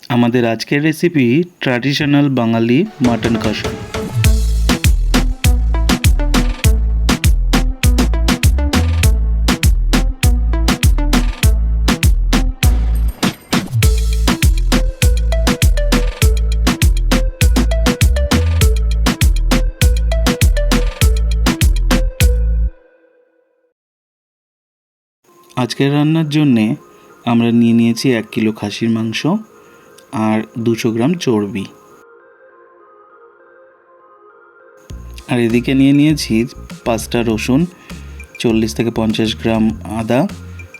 আমাদের আজকের recipe traditional বাঙালি mutton কষা। আজকের রান্নার জন্যে আমরা নিয়ে নিয়েছি 1 কিলো খাসির মাংস আর 200 গ্রাম চর্বি। আর এদিকে নিয়ে নিয়েছি 5টা রসুন, 40 থেকে 50 গ্রাম আদা,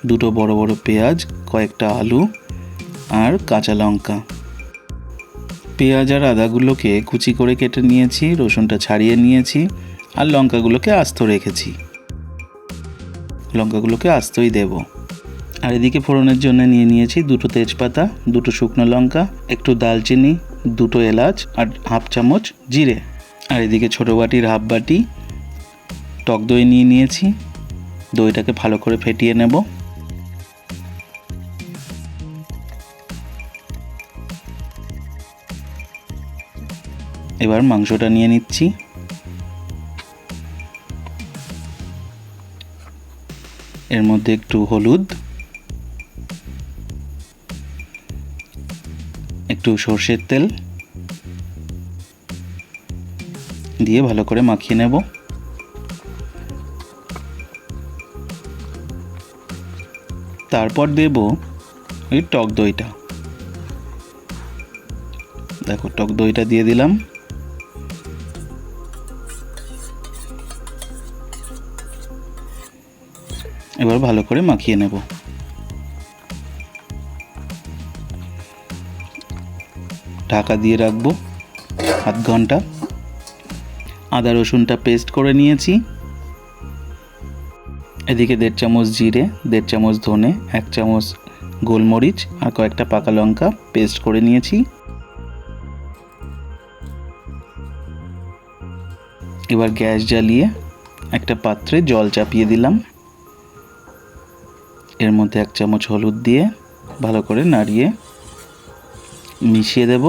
2টো বড় বড় পেঁয়াজ, কয়েকটা আলু আর কাঁচা লঙ্কা। পেঁয়াজ আর আদাগুলোকে কুচি করে কেটে নিয়েছি, রসুনটা ছাড়িয়ে নিয়েছি আর লঙ্কাগুলোকে আস্ত রেখেছি। লঙ্কাগুলোকে আস্তই দেব। আর এদিকে ফোড়নের জন্য নিয়ে নিয়েছি 2টো তেজপাতা, 2টো শুকনো লঙ্কা, একটু দালচিনি, 2টো এলাচ আর হাফ চামচ জিরে। আর এদিকে ছোটো বাটির হাফ বাটি টক দই নিয়ে নিয়েছি। দইটাকে ভালো করে ফেটিয়ে নেব। এবার মাংসটা নিয়ে নিচ্ছি। এর মধ্যে একটু হলুদ, একটু সর্ষের তেল দিয়ে ভালো করে মাখিয়ে নেব। তারপর দেব ওই টক দইটা। দেখো, টক দইটা দিয়ে দিলাম। এবার ভালো করে মাখিয়ে নেব। ঢাকা দিয়ে রাখবো আধ ঘন্টা। আদা রসুনটা পেস্ট করে নিয়েছি। এদিকে 1.5 চামচ জিরে, 1.5 চামচ ধনে, 1 চামচ গোলমরিচ আর কয়েকটা পাকা লঙ্কা পেস্ট করে নিয়েছি। এবার গ্যাস জ্বালিয়ে একটা পাত্রে জল চাপিয়ে দিলাম। এর মধ্যে 1 চামচ হলুদ দিয়ে ভালো করে নাড়িয়ে মিশিয়ে দেব।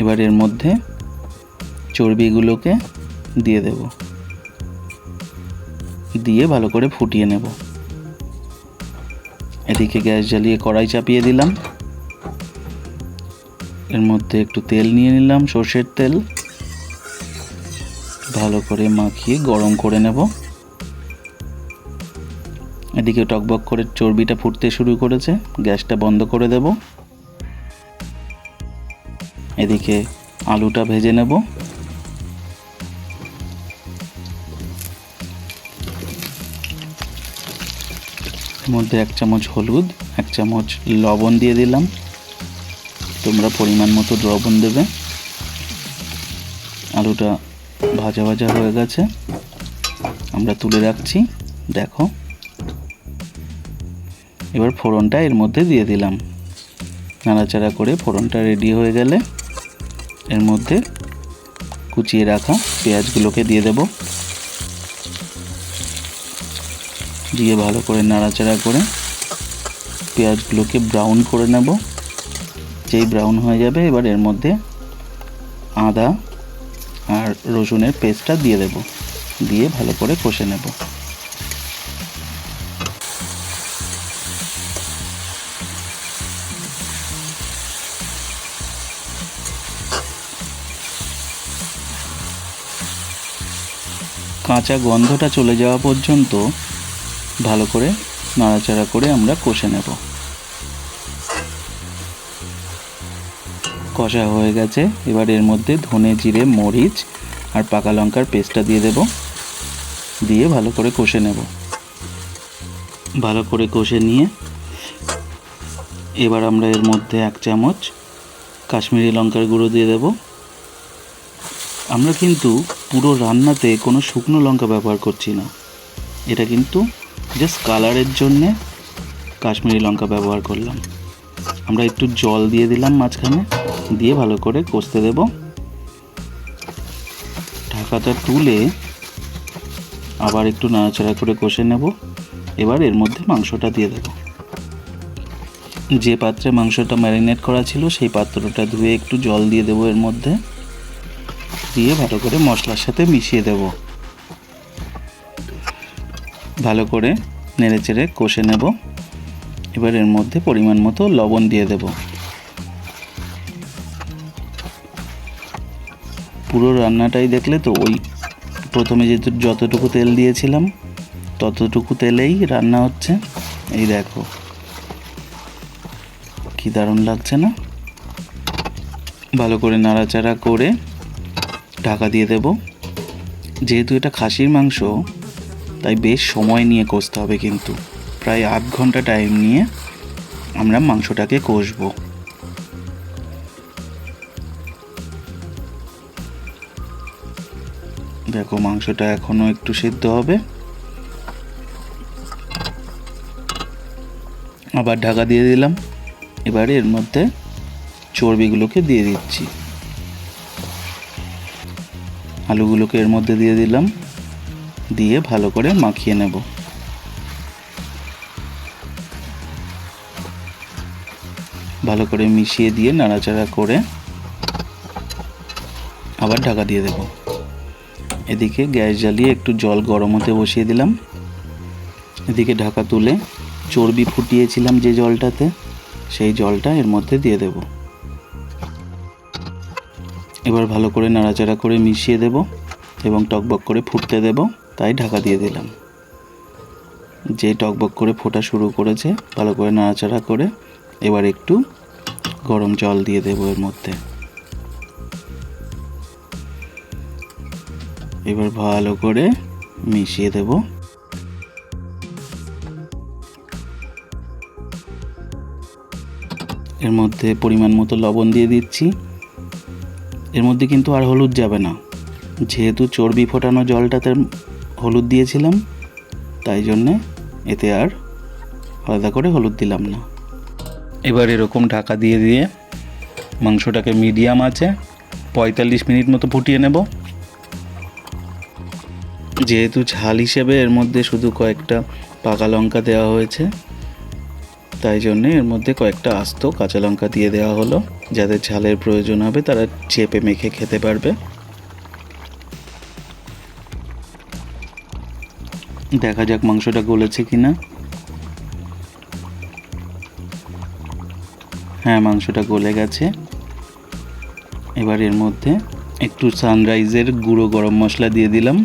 এবার এর মধ্যে চর্বিগুলোকে দিয়ে দেব, দিয়ে ভালো করে ফুটিয়ে নেব। এদিকে গ্যাস জ্বালিয়ে কড়াই চাপিয়ে দিলাম। এর মধ্যে একটু তেল নিয়ে নিলাম, সর্ষের তেল। ভালো করে মাখিয়ে গরম করে নেব। এদিকে টকবক করে চর্বিটা ফুটতে শুরু করেছে, গ্যাসটা বন্ধ করে দেব। এদিকে আলুটা ভেজে নেব। এর মধ্যে 1 চামচ হলুদ, 1 চামচ লবণ দিয়ে দিলাম। তোমরা পরিমাণ মতো লবণ দেবে। আলুটা ভাজা ভাজা হয়ে গেছে, আমরা তুলে রাখছি। দেখো, এবার ফোড়নটা এর মধ্যে দিয়ে দিলাম। নাড়াচাড়া করে ফোড়নটা রেডি হয়ে গেলে এর মধ্যে কুচিয়ে রাখা পেঁয়াজগুলোকে দিয়ে দেব। দিয়ে ভালো করে নাড়াচাড়া করে পেঁয়াজগুলোকে ব্রাউন করে নেব। যেই ব্রাউন হয়ে যাবে এবার এর মধ্যে আদা আর রসুনের পেস্টটা দিয়ে দেব, দিয়ে ভালো করে কষে নেব। কাঁচা গন্ধটা চলে যাওয়া পর্যন্ত ভালো করে নাড়াচাড়া করে আমরা কষে নেব। কষা হয়ে গেছে, এবার এর মধ্যে ধনে, জিরে, মরিচ আর পাকা লঙ্কার পেস্টটা দিয়ে দেব, দিয়ে ভালো করে কষে নেব। ভালো করে কষে নিয়ে এবার আমরা এর মধ্যে 1 চামচ কাশ্মীরি লঙ্কার গুঁড়ো দিয়ে দেব। আমরা কিন্তু পুরো রান্নাতে কোনো শুকনো লঙ্কা ব্যবহার করছি না, এটা কিন্তু জাস্ট কালারের জন্যে কাশ্মীরি লঙ্কা ব্যবহার করলাম। আমরা একটু জল দিয়ে দিলাম মাঝখানে, দিয়ে ভালো করে কষতে দেব। ঢাকাটা তুলে আবার একটু নাড়াচাড়া করে কষে নেব। এবার এর মধ্যে মাংসটা দিয়ে দেব। যে পাত্রে মাংসটা ম্যারিনেট করা ছিল সেই পাত্রটা ধুয়ে একটু জল দিয়ে দেবো এর মধ্যে, দিয়ে ভালো করে মশলার সাথে মিশিয়ে দেব। ভালো করে নেড়েচেড়ে কষে নেব। এবার এর মধ্যে পরিমাণ মতো লবণ দিয়ে দেব। পুরো রান্নাটাই দেখলে তো ওই প্রথমে যতটুকু তেল দিয়েছিলাম ততটুকু তেলেই রান্না হচ্ছে। এই দেখো কি দারুণ লাগছে না? ভালো করে নাড়াচাড়া করে ঢাকা দিয়ে দেব। যেহেতু এটা খাসির মাংস তাই বেশ সময় নিয়ে কষতে হবে, কিন্তু প্রায় আধ ঘন্টা টাইম নিয়ে আমরা মাংসটাকে কষবো। দেখো মাংসটা এখনো একটু সিদ্ধ হবে। আবার ঢাকা দিয়ে দিলাম। এবারে এর মধ্যে চর্বিগুলোকে দিয়ে দিচ্ছি। আলুগুলোকে এর মধ্যে দিয়ে দিলাম, দিয়ে ভালো করে মাখিয়ে নেব। ভালো করে মিশিয়ে দিয়ে নাড়াচাড়া করে আবার ঢাকা দিয়ে দেব। এদিকে গ্যাস জ্বালিয়ে একটু জল গরম হতে বসিয়ে দিলাম। এদিকে ঢাকা তুলে চর্বি ফুটিয়েছিলাম যে জলটাতে, সেই জলটা এর মধ্যে দিয়ে দেব। এবার ভালো করে নাড়াচাড়া করে মিশিয়ে দেব এবং টকবক করে ফুটতে দেব, তাই ঢাকা দিয়ে দিলাম। যে টকবক করে ফোটা শুরু করেছে, ভালো করে নাড়াচাড়া করে এবার একটু গরম জল দিয়ে দেব এর মধ্যে। এবার ভালো করে মিশিয়ে দেব। এর মধ্যে পরিমাণ মতো লবণ দিয়ে দিচ্ছি। এর মধ্যে কিন্তু আর হলুদ যাবে না, যেহেতু চর্বি ফোটানো জলটাতে হলুদ দিয়েছিলাম, তাই জন্যে এতে আর আলাদা করে হলুদ দিলাম না। এবার এরকম ঢাকা দিয়ে দিয়ে মাংসটাকে মিডিয়াম আছে 45 মিনিট মতো ফুটিয়ে নেব। যেহেতু ঝাল হিসেবে এর মধ্যে শুধু কয়েকটা পাকা লঙ্কা দেওয়া হয়েছে, তাই জন্যে এর মধ্যে কয়েকটা আস্ত কাঁচা লঙ্কা দিয়ে দেওয়া হলো। যাদের ঝালের প্রয়োজন হবে তারা চেপে মেখে খেতে পারবে। দেখা যাক মাংসটা গলেছে কিনা। হ্যাঁ, মাংসটা গলে গেছে। এবার এর মধ্যে একটু সানরাইজের গুঁড়ো গরম মশলা দিয়ে দিলাম,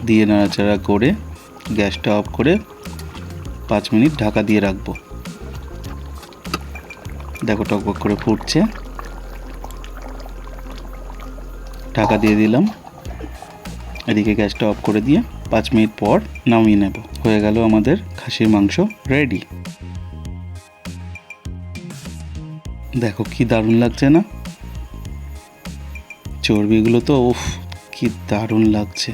দিয়ে নাড়াচাড়া করে গ্যাসটা অফ করে 5 মিনিট ঢাকা দিয়ে রাখবো। দেখো টকবক করে ফুটছে। ঢাকা দিয়ে দিলাম। এদিকে গ্যাসটা অফ করে দিয়ে 5 মিনিট পর নামিয়ে নেব। হয়ে গেল আমাদের খাসির মাংস রেডি। দেখো কি দারুণ লাগছে না? চর্বিগুলো তো উফ কি দারুণ লাগছে।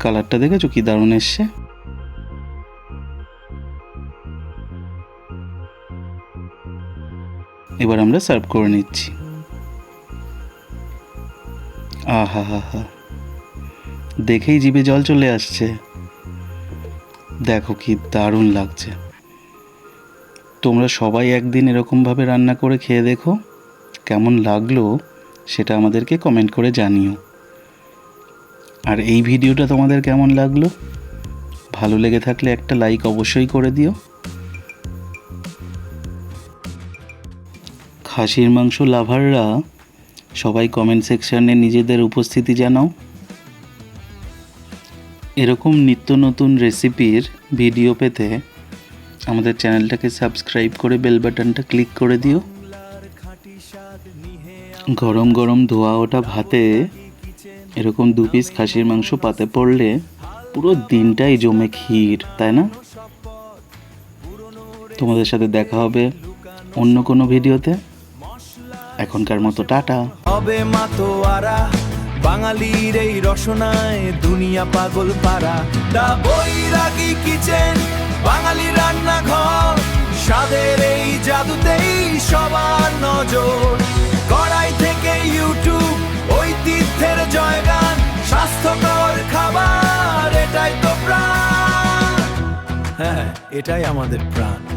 কালারটা দেখেছো কি দারুণ এসছে। এবার আমরা সার্ভ করে নিচ্ছি। আহা হা হা, দেখেই জিভে জল চলে আসছে। দেখো কি দারুণ লাগছে। তোমরা সবাই একদিন এরকমভাবে রান্না করে খেয়ে দেখো, কেমন লাগলো সেটা আমাদেরকে কমেন্ট করে জানিও। আর এই ভিডিওটা তোমাদের কেমন লাগলো, ভালো লেগে থাকলে একটা লাইক অবশ্যই করে দিও। খাসির মাংস লাভাররা সবাই কমেন্ট সেকশনে নিজেদের উপস্থিতি জানাও। এরকম নিত্য নতুন রেসিপির ভিডিও পেতে আমাদের চ্যানেলটাকে সাবস্ক্রাইব করে বেল বাটনটা ক্লিক করে দিও। গরম গরম ধোয়া ওঠা ভাতে এরকম 2 পিস খাসির মাংস পাতে পড়লে পুরো দিনটাই জমে ক্ষীর, তাই না? তোমাদের সাথে দেখা হবে অন্য কোনো ভিডিওতে। এখনকার মতো টাটা। হবে মাতোয়ারা বাঙালির এই রসনায় দুনিয়া পাগল পারা। দা বৈরাগী কিচেন, বাঙালি রান্নাঘর, স্বাদের এই জাদুতেই সবার নজর। কড়াই থেকে ইউটিউব, ঐতিহ্যের জয়গান, স্বাস্থ্যকর খাবার এটাই তো প্রাণ। হ্যাঁ, এটাই আমাদের প্রাণ।